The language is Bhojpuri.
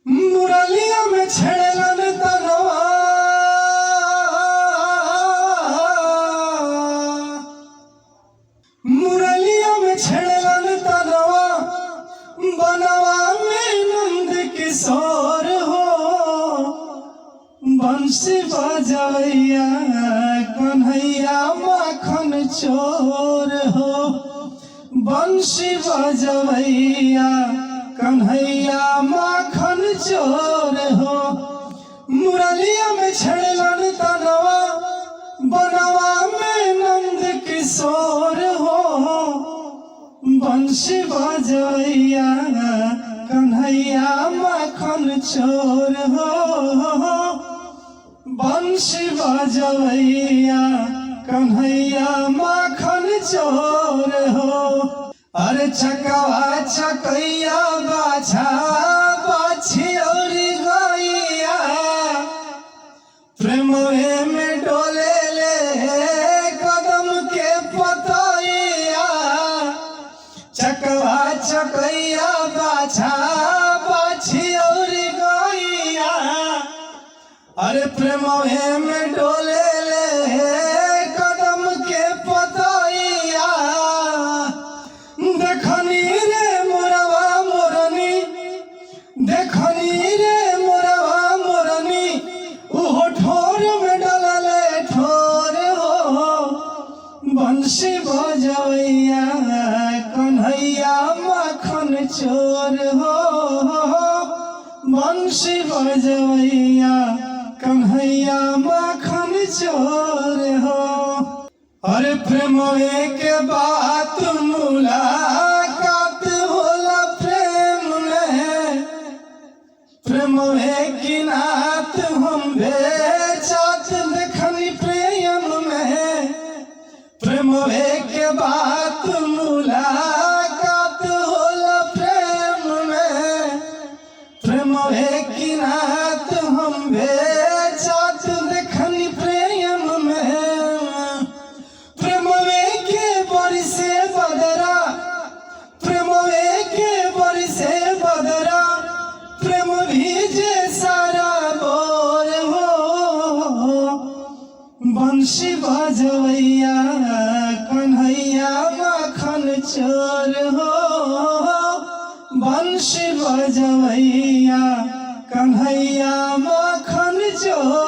मुरलिया में छेड़लन तनवा मुरलिया में छेड़लन तनवा बनवा में नंद किशोर हो बंसी बजवैया कन्हैया माखन चोर हो बंसी बजवैया कन्हैया माखन चोर हो मुरलिया में छेड़लन तनवा बनवा में नंद किशोर हो बंसी बजवैया कन्हैया माखन चोर हो बंसी बजवैया कन्हैया माखन चोर हो। अरे चकवा चकैया बाछा बाछी और गैया प्रेमवे में डोले ले कदम के पतैया चकवा चकैया बाछा बाछी और गैया अरे प्रेमवे में डोले ले कदम के पतैया देखनी रे मोरवा मोरनी देखनी रे मोरवा मोरनी उहो ठोर में डलले ठोर हो बंसी बजवैया कन्हैया माखन चोर हो बंसी बजवैया कन्हैया माखन चोर हो। अरे प्रेमवे के बात मुलाकात होला प्रेम में प्रेमवे की नात हम बेचात देखनी प्रेम में प्रेमवे के बात मुलाकात होला प्रेम में प्रेमवे की नात हम बेचात देखनी प्रेम में प्रेमवे के बरिसे बदरा प्रेमवे के बरिसे बदरा प्रेम भीजे सारा बोर हो बंसी बजवैया कन्हैया माखन चोर हो बंसी बजवैया कन्हैया माखन चोर।